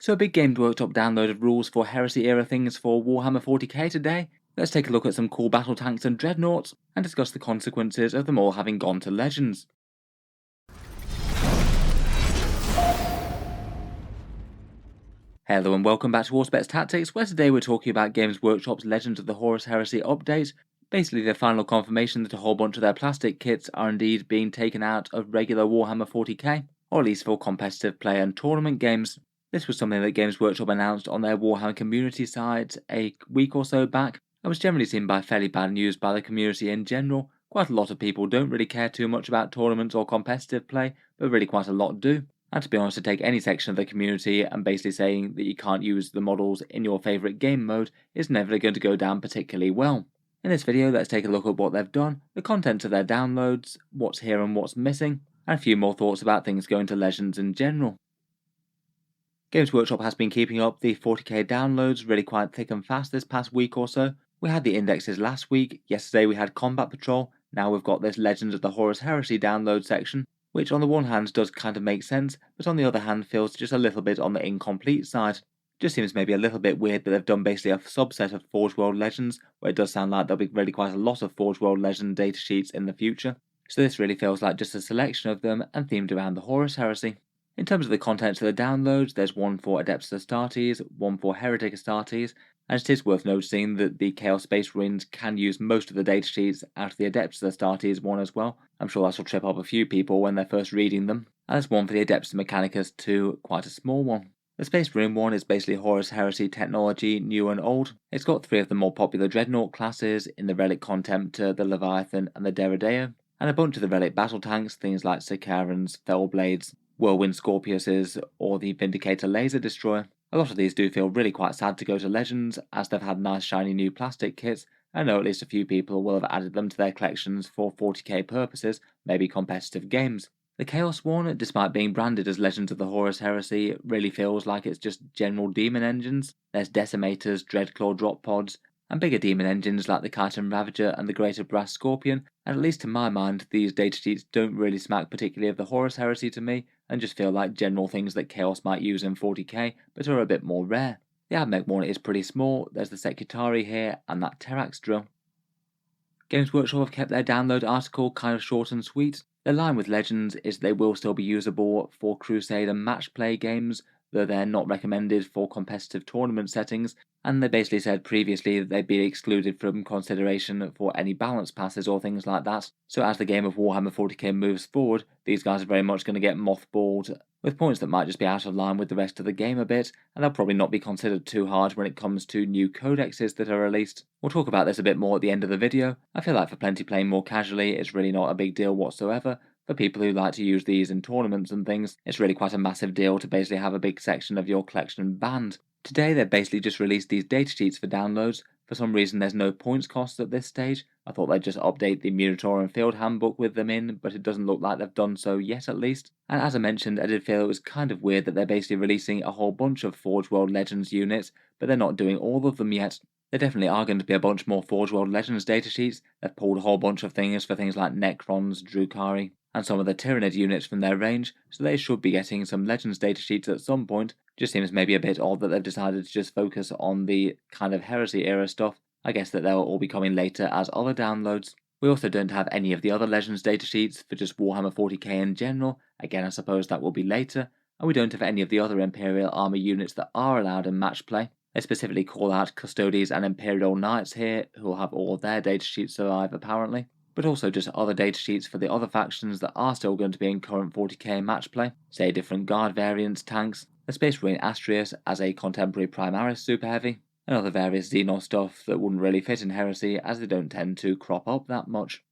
So a big Games Workshop download of rules for Heresy era things for Warhammer 40K today. Let's take a look at some cool battle tanks and dreadnoughts, and discuss the consequences of them all having gone to Legends. Hello and welcome back to Warspecs Tactics, where today we're talking about Games Workshop's Legends of the Horus Heresy update. Basically the final confirmation that a whole bunch of their plastic kits are indeed being taken out of regular Warhammer 40k, or at least for competitive play and tournament games. This was something that Games Workshop announced on their Warhammer community site a week or so back, and was generally seen by fairly bad news by the community in general. Quite a lot of people don't really care too much about tournaments or competitive play, but really quite a lot do. And to be honest, to take any section of the community and basically saying that you can't use the models in your favourite game mode is never going to go down particularly well. In this video, let's take a look at what they've done, the content of their downloads, what's here and what's missing, and a few more thoughts about things going to Legends in general. Games Workshop has been keeping up the 40k downloads really quite thick and fast this past week or so. We had the indexes last week, yesterday we had Combat Patrol, now we've got this Legends of the Horus Heresy download section, which on the one hand does kind of make sense, but on the other hand feels just a little bit on the incomplete side. Just seems maybe a little bit weird that they've done basically a subset of Forge World Legends, where it does sound like there'll be really quite a lot of Forge World Legend datasheets in the future. So this really feels like just a selection of them and themed around the Horus Heresy. In terms of the contents of the downloads, there's one for Adeptus Astartes, one for Heretic Astartes, and it is worth noticing that the Chaos Space Marines can use most of the datasheets out of the Adeptus Astartes one as well. I'm sure that will trip up a few people when they're first reading them. And there's one for the Adeptus Mechanicus too, quite a small one. The Space Marine one is basically Horus Heresy technology, new and old. It's got three of the more popular Dreadnought classes in the Relic Contemptor, the Leviathan and the Deredeo, and a bunch of the Relic battle tanks, things like Sicarans, Fellblades, Whirlwind Scorpiuses, or the Vindicator Laser Destroyer. A lot of these do feel really quite sad to go to Legends, as they've had nice shiny new plastic kits. I know at least a few people will have added them to their collections for 40k purposes, maybe competitive games. The Chaos one, despite being branded as Legends of the Horus Heresy, really feels like it's just general demon engines. There's Decimators, Dreadclaw drop pods, and bigger demon engines like the Chiton Ravager and the Greater Brass Scorpion, and at least to my mind, these datasheets don't really smack particularly of the Horus Heresy to me, and just feel like general things that Chaos might use in 40k, but are a bit more rare. The Admech one is pretty small, there's the Secutari here, and that Terax drill. Games Workshop have kept their download article kind of short and sweet. Their line with Legends is they will still be usable for Crusade and match play games, though they're not recommended for competitive tournament settings, and they basically said previously that they'd be excluded from consideration for any balance passes or things like that. So as the game of Warhammer 40k moves forward, these guys are very much going to get mothballed, with points that might just be out of line with the rest of the game a bit, and they'll probably not be considered too hard when it comes to new codexes that are released. We'll talk about this a bit more at the end of the video. I feel like for plenty playing more casually, it's really not a big deal whatsoever. For people who like to use these in tournaments and things, it's really quite a massive deal to basically have a big section of your collection banned. Today they've basically just released these datasheets for downloads. For some reason there's no points cost at this stage. I thought they'd just update the Minotaur and Field Handbook with them in, but it doesn't look like they've done so yet at least. And as I mentioned, I did feel it was kind of weird that they're basically releasing a whole bunch of Forge World Legends units, but they're not doing all of them yet. There definitely are going to be a bunch more Forge World Legends datasheets. They've pulled a whole bunch of things for things like Necrons, Drukhari, and some of the Tyranid units from their range, so they should be getting some Legends datasheets at some point. Just seems maybe a bit odd that they've decided to just focus on the kind of Heresy era stuff. I guess that they'll all be coming later as other downloads. We also don't have any of the other Legends datasheets for just Warhammer 40k in general, again I suppose that will be later, and we don't have any of the other Imperial Army units that are allowed in match play. They specifically call out Custodes and Imperial Knights here, who will have all their datasheets survive apparently, but also just other datasheets for the other factions that are still going to be in current 40k match play, say different guard variants, tanks, the Space Marine Astrius as a contemporary Primaris super heavy, and other various Xenos stuff that wouldn't really fit in Heresy as they don't tend to crop up that much.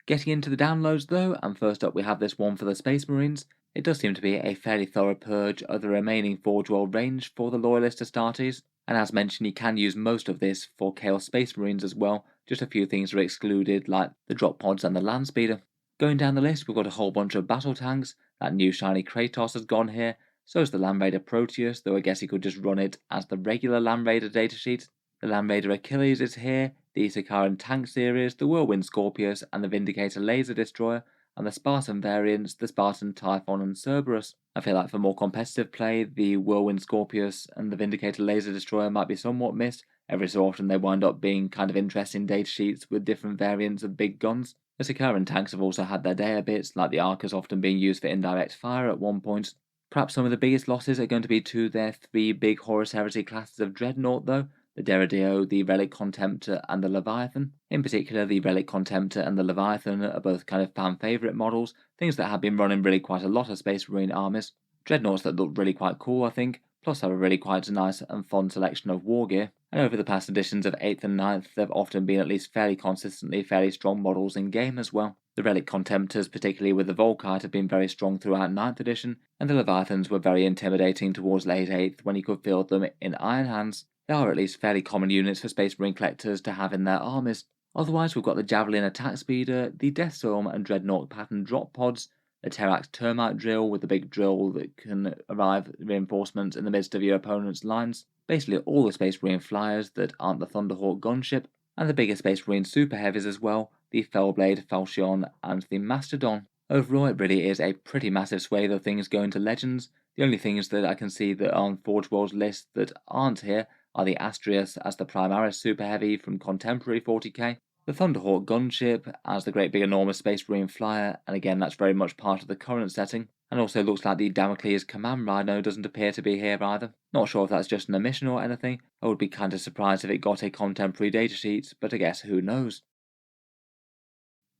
Getting into the downloads though, and first up we have this one for the Space Marines. It does seem to be a fairly thorough purge of the remaining Forge World range for the Loyalist Astartes, and as mentioned you can use most of this for Chaos Space Marines as well, just a few things are excluded like the drop pods and the land speeder. Going down the list we've got a whole bunch of battle tanks. That new shiny Kratos has gone here, so is the Land Raider Proteus, though I guess you could just run it as the regular Land Raider datasheet. The Land Raider Achilles is here, the Sicaran tank series, the Whirlwind Scorpius and the Vindicator Laser Destroyer, and the Spartan variants, the Spartan Typhon and Cerberus. I feel like for more competitive play, the Whirlwind Scorpius and the Vindicator Laser Destroyer might be somewhat missed. Every so often they wind up being kind of interesting datasheets with different variants of big guns. The Sikaran tanks have also had their day a bit, like the Arcus often being used for indirect fire at one point. Perhaps some of the biggest losses are going to be to their three big Horus Heresy classes of Dreadnought though, the Derrideo, the Relic Contemptor, and the Leviathan. In particular, the Relic Contemptor and the Leviathan are both kind of fan favourite models, things that have been running really quite a lot of Space Marine armies. Dreadnoughts that look really quite cool, I think, plus have a really quite nice and fun selection of war gear. And over the past editions of 8th and 9th, they've often been at least fairly consistently fairly strong models in game as well. The Relic Contemptors, particularly with the Volkite, have been very strong throughout 9th edition, and the Leviathans were very intimidating towards late 8th when you could field them in Iron Hands. They are at least fairly common units for Space Marine collectors to have in their armies. Otherwise, we've got the Javelin Attack Speeder, the Deathstorm and Dreadnought pattern drop pods, the Terrax Termite Drill with the big drill that can arrive reinforcements in the midst of your opponent's lines, basically all the Space Marine flyers that aren't the Thunderhawk gunship, and the bigger Space Marine super heavies as well, the Fellblade, Falchion, and the Mastodon. Overall, it really is a pretty massive swathe of things going to Legends. The only things that I can see that are on Forge World's list that aren't here are the Astrius as the Primaris Super Heavy from Contemporary 40K, the Thunderhawk gunship as the great big enormous Space Marine flyer, and again that's very much part of the current setting, and also looks like the Damocles Command Rhino doesn't appear to be here either. Not sure if that's just an omission or anything. I would be kind of surprised if it got a Contemporary datasheet, but I guess who knows.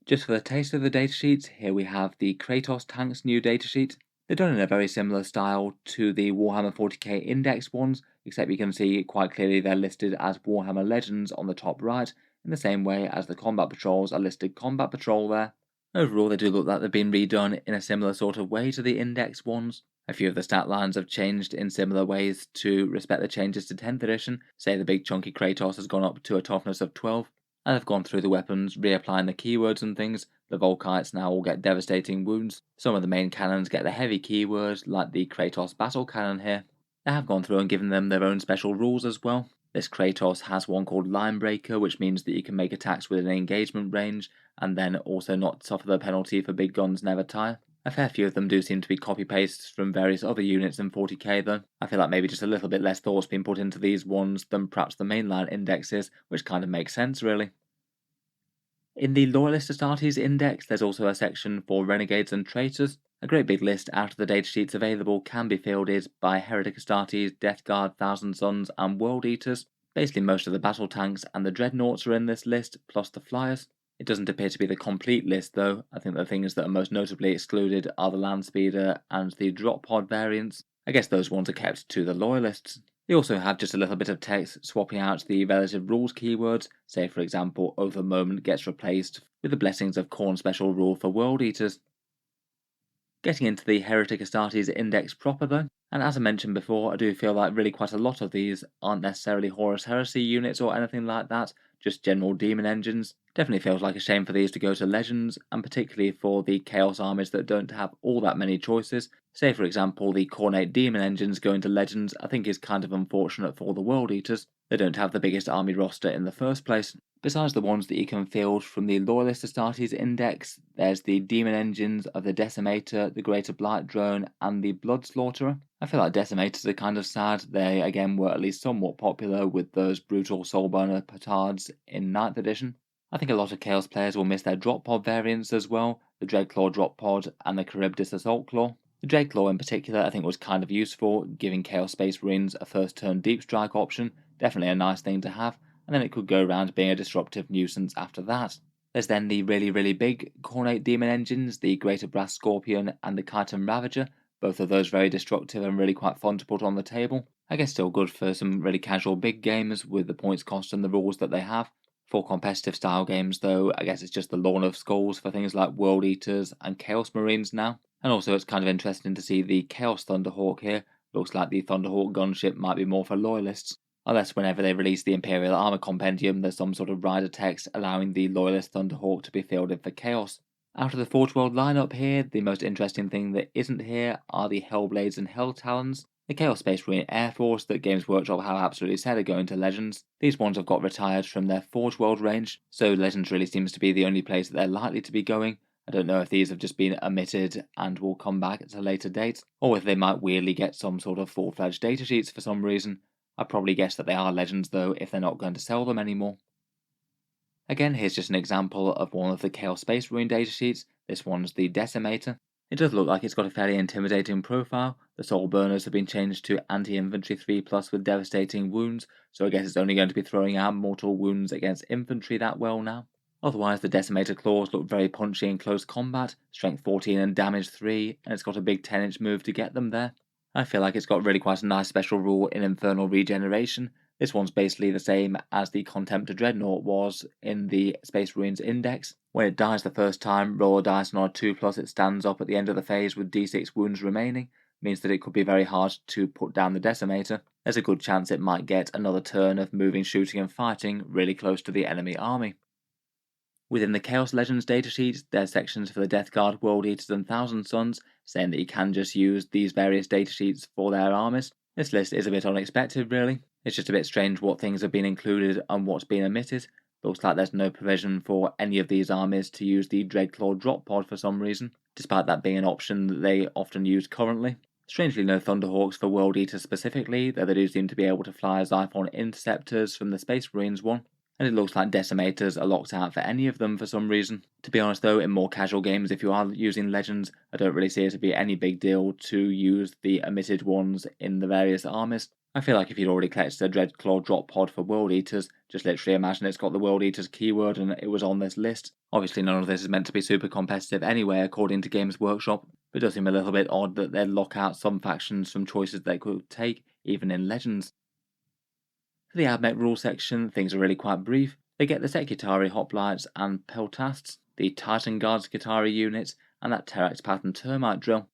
Just for the taste of the datasheets, here we have the Kratos Tanks new datasheet. They're done in a very similar style to the Warhammer 40k index ones, except you can see quite clearly they're listed as Warhammer Legends on the top right, in the same way as the Combat Patrols are listed Combat Patrol there. Overall, they do look like they've been redone in a similar sort of way to the index ones. A few of the stat lines have changed in similar ways to respect the changes to 10th edition, say the big chunky Kratos has gone up to a toughness of 12, and I've gone through the weapons, reapplying the keywords and things. The Volkites now all get devastating wounds. Some of the main cannons get the heavy keywords, like the Kratos Battle Cannon here. I have gone through and given them their own special rules as well. This Kratos has one called Line Breaker, which means that you can make attacks within engagement range, and then also not suffer the penalty for big guns never tire. A fair few of them do seem to be copy-pastes from various other units in 40k though. I feel like maybe just a little bit less thought's been put into these ones than perhaps the mainline indexes, which kind of makes sense really. In the Loyalist Astartes index, there's also a section for Renegades and Traitors. A great big list out of the datasheets available can be fielded by Heretic Astartes, Death Guard, Thousand Suns, and World Eaters. Basically, most of the battle tanks and the dreadnoughts are in this list, plus the flyers. It doesn't appear to be the complete list though. I think the things that are most notably excluded are the Land Speeder and the Drop Pod variants. I guess those ones are kept to the Loyalists. They also have just a little bit of text swapping out the relative rules keywords, say for example Oath of Moment gets replaced with the Blessings of Khorne special rule for World Eaters. Getting into the Heretic Astartes index proper though, and as I mentioned before, I do feel like really quite a lot of these aren't necessarily Horus Heresy units or anything like that, just general demon engines. Definitely feels like a shame for these to go to Legends, and particularly for the Chaos armies that don't have all that many choices. Say for example the Cornate demon engines going to Legends I think is kind of unfortunate for the World Eaters. They don't have the biggest army roster in the first place. Besides the ones that you can field from the Loyalist Astartes index, there's the demon engines of the Decimator, the Greater Blight Drone, and the Blood Slaughterer. I feel like Decimators are kind of sad. They again were at least somewhat popular with those brutal Soulburner petards in 9th edition. I think a lot of Chaos players will miss their drop pod variants as well, the Dreadclaw drop pod and the Charybdis Assault Claw. The Dreadclaw in particular I think was kind of useful, giving Chaos Space Marines a first turn deep strike option, definitely a nice thing to have, and then it could go around being a disruptive nuisance after that. There's then the really big Cornate demon engines, the Greater Brass Scorpion and the Chiton Ravager, both of those very destructive and really quite fun to put on the table. I guess still good for some really casual big games with the points cost and the rules that they have. For competitive style games though, I guess it's just the Lorn of Skulls for things like World Eaters and Chaos Marines now. And also it's kind of interesting to see the Chaos Thunderhawk here. Looks like the Thunderhawk gunship might be more for Loyalists. Unless whenever they release the Imperial Armor Compendium there's some sort of rider text allowing the Loyalist Thunderhawk to be fielded for Chaos. Out of the Forge World lineup here, the most interesting thing that isn't here are the Hellblades and Helltalons. The Chaos Space Marine Air Force that Games Workshop have absolutely said are going to Legends. These ones have got retired from their Forge World range, so Legends really seems to be the only place that they're likely to be going, I don't know if these have just been omitted and will come back at a later date, or if they might weirdly get some sort of full-fledged datasheets for some reason. I'd probably guess that they are legends though if they're not going to sell them anymore. Again, here's just an example of one of the Chaos Space Marine datasheets. This one's the Decimator. It does look like it's got a fairly intimidating profile. The soul burners have been changed to anti-infantry 3+ with devastating wounds, so I guess it's only going to be throwing out mortal wounds against infantry that well now. Otherwise, the Decimator claws look very punchy in close combat, strength 14 and damage 3, and it's got a big 10-inch move to get them there. I feel like it's got really quite a nice special rule in Infernal Regeneration. This one's basically the same as the Contemptor Dreadnought was in the Space Marines Index. When it dies the first time, roll a dice and on a 2+, it stands up at the end of the phase with d6 wounds remaining. Means that it could be very hard to put down the Decimator. There's a good chance it might get another turn of moving, shooting and fighting really close to the enemy army. Within the Chaos Legends datasheet, there's sections for the Death Guard, World Eaters and Thousand Sons, saying that you can just use these various datasheets for their armies. This list is a bit unexpected really. It's just a bit strange what things have been included and what's been omitted. Looks like there's no provision for any of these armies to use the Dreadclaw drop pod for some reason, despite that being an option that they often use currently. Strangely no Thunderhawks for World Eaters specifically, though they do seem to be able to fly Xiphon Interceptors from the Space Marines one. And it looks like Decimators are locked out for any of them for some reason. To be honest though, in more casual games, if you are using Legends, I don't really see it to be any big deal to use the omitted ones in the various armies. I feel like if you'd already collected a Dreadclaw drop pod for World Eaters, just literally imagine it's got the World Eaters keyword and it was on this list. Obviously none of this is meant to be super competitive anyway according to Games Workshop, but it does seem a little bit odd that they'd lock out some factions from choices they could take, even in Legends. For the AdMech rule section, things are really quite brief. They get the Secutari Hoplites and Peltasts, the Titan Guards Skitarii units, and that Terrax Pattern Termite drill.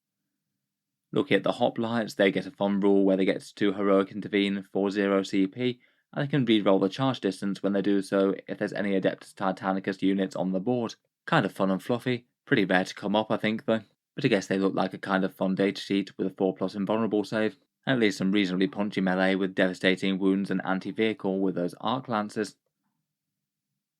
Looking at the Hoplites, they get a fun rule where they get to Heroic Intervene for 0 CP, and they can re-roll the charge distance when they do so if there's any Adeptus Titanicus units on the board. Kind of fun and fluffy, pretty rare to come up I think though, but I guess they look like a kind of fun datasheet with a 4+ invulnerable save. At least some reasonably punchy melee with devastating wounds and anti-vehicle with those arc lances.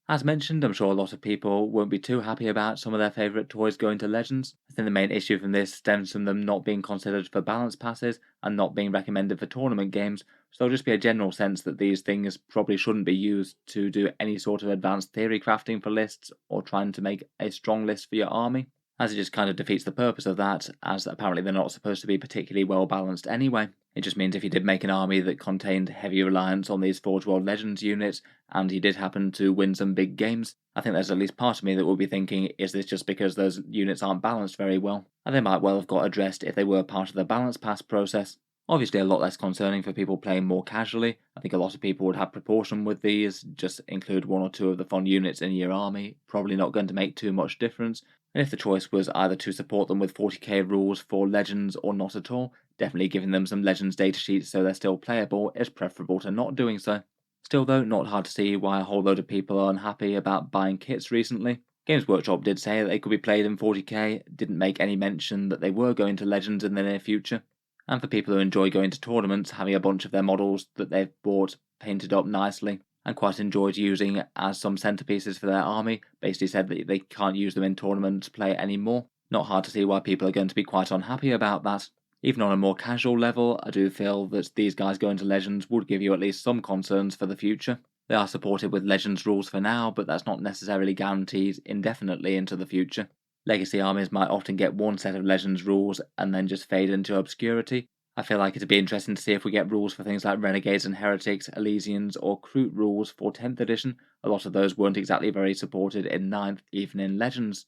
As mentioned, I'm sure a lot of people won't be too happy about some of their favourite toys going to Legends. I think the main issue from this stems from them not being considered for balance passes and not being recommended for tournament games, so there'll just be a general sense that these things probably shouldn't be used to do any sort of advanced theory crafting for lists or trying to make a strong list for your army, as it just kind of defeats the purpose of that, as apparently they're not supposed to be particularly well balanced anyway. It just means if you did make an army that contained heavy reliance on these Forge World Legends units, and you did happen to win some big games, I think there's at least part of me that will be thinking, is this just because those units aren't balanced very well? And they might well have got addressed if they were part of the balance pass process. Obviously a lot less concerning for people playing more casually. I think a lot of people would have proportion with these, just include 1 or 2 of the fun units in your army, probably not going to make too much difference. And if the choice was either to support them with 40k rules for Legends or not at all, definitely giving them some Legends datasheets so they're still playable is preferable to not doing so. Still though, not hard to see why a whole load of people are unhappy about buying kits recently. Games Workshop did say that they could be played in 40k, didn't make any mention that they were going to Legends in the near future. And for people who enjoy going to tournaments, having a bunch of their models that they've bought painted up nicely and quite enjoyed using as some centerpieces for their army, basically said that they can't use them in tournament play anymore. Not hard to see why people are going to be quite unhappy about that. Even on a more casual level, I do feel that these guys going to Legends would give you at least some concerns for the future. They are supported with Legends rules for now, but that's not necessarily guaranteed indefinitely into the future. Legacy armies might often get one set of Legends rules and then just fade into obscurity. I feel like it'd be interesting to see if we get rules for things like Renegades and Heretics, Elysians, or Kroot rules for 10th edition. A lot of those weren't exactly very supported in 9th, even in Legends.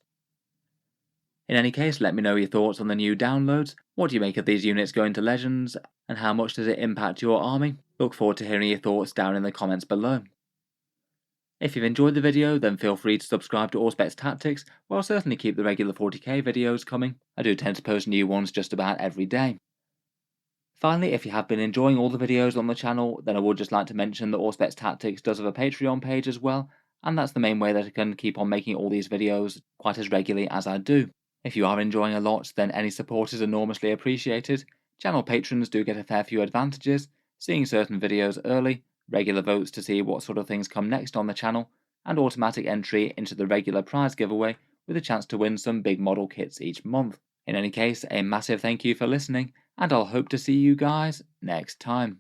In any case, let me know your thoughts on the new downloads. What do you make of these units going to Legends, and how much does it impact your army? Look forward to hearing your thoughts down in the comments below. If you've enjoyed the video, then feel free to subscribe to Auspex Tactics, where I'll certainly keep the regular 40k videos coming. I do tend to post new ones just about every day. Finally, if you have been enjoying all the videos on the channel, then I would just like to mention that Auspex Tactics does have a Patreon page as well, and that's the main way that I can keep on making all these videos quite as regularly as I do. If you are enjoying a lot, then any support is enormously appreciated. Channel patrons do get a fair few advantages, seeing certain videos early, regular votes to see what sort of things come next on the channel, and automatic entry into the regular prize giveaway, with a chance to win some big model kits each month. In any case, a massive thank you for listening, and I'll hope to see you guys next time.